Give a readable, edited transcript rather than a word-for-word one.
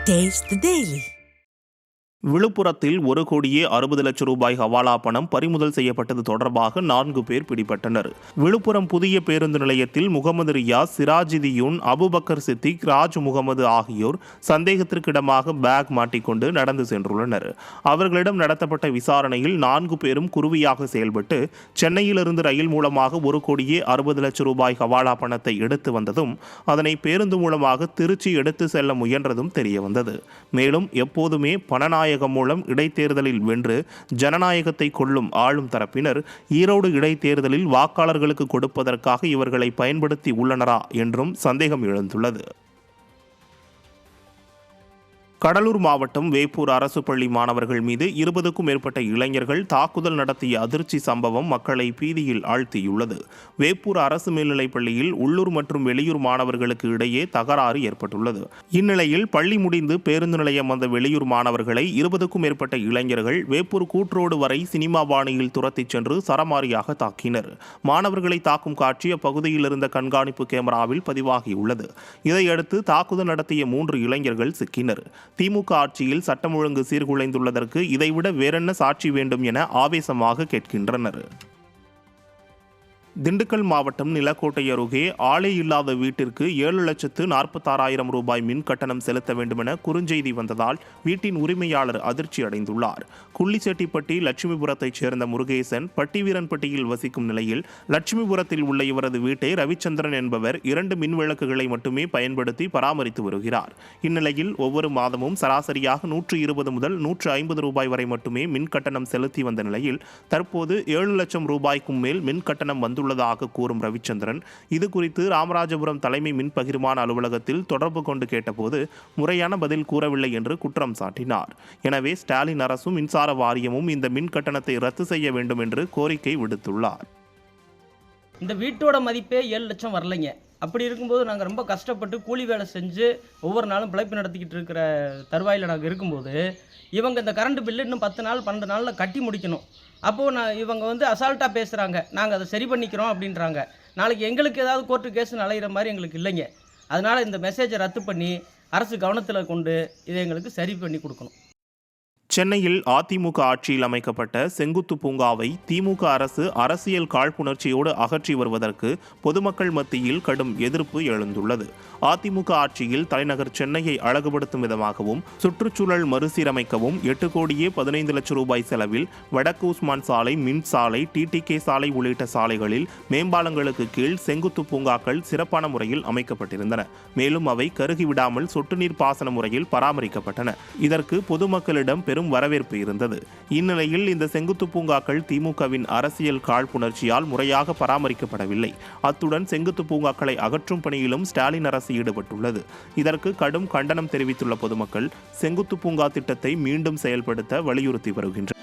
Taste the Daily. விழுப்புரத்தில் 1,60,00,000 ரூபாய் ஹவாலா பணம் பறிமுதல் செய்யப்பட்டது தொடர்பாக 4 பேர் பிடிபட்டனர். விழுப்புரம் புதிய பேருந்து நிலையத்தில் முகமது ரியாஸ், சிராஜுதீன், அபுபக்கர் சித்திக், ராஜ் முகமது ஆகியோர் சந்தேகத்திற்கிடமாக பேக் மாட்டிக்கொண்டு நடந்து சென்றுள்ளனர். அவர்களிடம் நடத்தப்பட்ட விசாரணையில் 4 பேரும் குருவியாக செயல்பட்டு சென்னையிலிருந்து ரயில் மூலமாக 1,60,00,000 ரூபாய் ஹவாலா பணத்தை எடுத்து வந்ததும் அதனை பேருந்து மூலமாக திருச்சி எடுத்து செல்ல முயன்றதும் தெரியவந்தது. மேலும் எப்போதுமே பணநாயகம் மூலம் இடைத்தேர்தலில் வென்று ஜனநாயகத்தை கொள்ளும் ஆளும் தரப்பினர் ஈரோடு இடைத்தேர்தலில் வாக்காளர்களுக்கு கொடுப்பதற்காக இவர்களை பயன்படுத்தி உள்ளனரா என்றும் சந்தேகம் எழுந்துள்ளது. கடலூர் மாவட்டம் வேப்பூர் அரசு பள்ளி மாணவர்கள் மீது 20க்கும் மேற்பட்ட இளைஞர்கள் தாக்குதல் நடத்திய அதிர்ச்சி சம்பவம் மக்களை பீதியில் ஆழ்த்தியுள்ளது. வேப்பூர் அரசு மேல்நிலைப் பள்ளியில் உள்ளூர் மற்றும் வெளியூர் மாணவர்களுக்கு இடையே தகராறு ஏற்பட்டுள்ளது. இந்நிலையில் பள்ளி முடிந்து பேருந்து நிலையம் வந்த வெளியூர் மாணவர்களை 20க்கும் மேற்பட்ட இளைஞர்கள் வேப்பூர் கூட்ரோடு வரை சினிமா பாணியில் துரத்திச் சென்று சரமாரியாக தாக்கினர். மாணவர்களை தாக்கும் காட்சி அப்பகுதியில் இருந்த கண்காணிப்பு கேமராவில் பதிவாகியுள்ளது. இதையடுத்து தாக்குதல் நடத்திய 3 இளைஞர்கள் சிக்கினர். திமுக ஆட்சியில் சட்டம் ஒழுங்கு சீர்குலைந்துள்ளதற்கு இதைவிட வேறென்ன சாட்சி வேண்டும் என ஆவேசமாக கேட்கின்றனர். திண்டுக்கல் மாவட்டம் நிலக்கோட்டை அருகே ஆளே இல்லாத வீட்டிற்கு 7,46,000 ரூபாய் மின் கட்டணம் செலுத்த வேண்டுமென குறுஞ்செய்தி வந்ததால் வீட்டின் உரிமையாளர் அதிர்ச்சி அடைந்துள்ளார். குள்ளிச்செட்டிப்பட்டி லட்சுமிபுரத்தைச் சேர்ந்த முருகேசன் பட்டிவீரன்பட்டியில் வசிக்கும் நிலையில் லட்சுமிபுரத்தில் உள்ள இவரது வீட்டை ரவிச்சந்திரன் என்பவர் 2 மின் விளக்குகளை மட்டுமே பயன்படுத்தி பராமரித்து வருகிறார். இந்நிலையில் ஒவ்வொரு மாதமும் சராசரியாக 120 முதல் 150 ரூபாய் வரை மட்டுமே மின் கட்டணம் செலுத்தி வந்த நிலையில் தற்போது 7 லட்சம் ரூபாய்க்கும் மேல் மின் கட்டணம் வந்துள்ளதாக கூறும் ரவிச்சந்திரன் இது குறித்து ராமராஜபுரம் தலைமை மின் பகிர்மான அலுவலகத்தில் தொடர்பு கொண்டு கேட்டபோது முறையான பதில் கூறவில்லை என்று குற்றம் சாட்டினார். எனவே ஸ்டாலின் அரசும் மின்சார வாரியமும் இந்த மின் கட்டணத்தை ரத்து செய்ய வேண்டும் என்று கோரிக்கை விடுத்துள்ளார். இந்த வீட்டோட மதிப்பே 7 லட்சம் வரலைங்க. அப்படி இருக்கும்போது நாங்கள் ரொம்ப கஷ்டப்பட்டு கூலி வேலை செஞ்சு ஒவ்வொரு நாளும் பிழைப்பு நடத்திக்கிட்டு இருக்கிற தருவாயில் நாங்கள் இருக்கும்போது இவங்க இந்த கரண்ட் பில்லு இன்னும் 10 நாள் 12 நாளில் கட்டி முடிக்கணும். அப்போது இவங்க அசால்ட்டாக பேசுகிறாங்க, நாங்கள் அதை சரி பண்ணிக்கிறோம் அப்படின்றாங்க. நாளைக்கு எங்களுக்கு ஏதாவது கோர்ட்டு கேஸுன்னு அலைகிற மாதிரி எங்களுக்கு இல்லைங்க. அதனால் இந்த மெசேஜை ரத்து பண்ணி அரசு கவனத்தில் கொண்டு இதை எங்களுக்கு சரி பண்ணி கொடுக்கணும். சென்னையில் அதிமுக ஆட்சியில் அமைக்கப்பட்ட செங்குத்து பூங்காவை திமுக அரசு அரசியல் காழ்ப்புணர்ச்சியோடு அகற்றி வருவதற்கு பொதுமக்கள் மத்தியில் கடும் எதிர்ப்பு எழுந்துள்ளது. அதிமுக ஆட்சியில் தலைநகர் சென்னையை அழகுபடுத்தும் விதமாகவும் சுற்றுச்சூழல் மறுசீரமைக்கவும் 8,15,00,000 ரூபாய் செலவில் வடக்கு உஸ்மான் சாலை, மின் சாலை, டிடிகே சாலை உள்ளிட்ட சாலைகளில் மேம்பாலங்களுக்கு கீழ் செங்குத்து பூங்காக்கள் சிறப்பான முறையில் அமைக்கப்பட்டிருந்தன. மேலும் அவை கருகிவிடாமல் சொட்டு நீர் பாசன முறையில் பராமரிக்கப்பட்டன. இதற்கு பொதுமக்களிடம் பெரும் வரவேற்பு இருந்தது. இந்நிலையில் இந்த செங்குத்து பூங்காக்கள் திமுகவின் அரசியல் காழ்ப்புணர்ச்சியால் முறையாக பராமரிக்கப்படவில்லை. அத்துடன் செங்குத்து பூங்காக்களை அகற்றும் பணியிலும் ஸ்டாலின் அரசு ஈடுபட்டுள்ளது. இதற்கு கடும் கண்டனம் தெரிவித்துள்ள பொதுமக்கள் செங்குத்து பூங்கா திட்டத்தை மீண்டும் செயல்படுத்த வலியுறுத்தி வருகின்றனர்.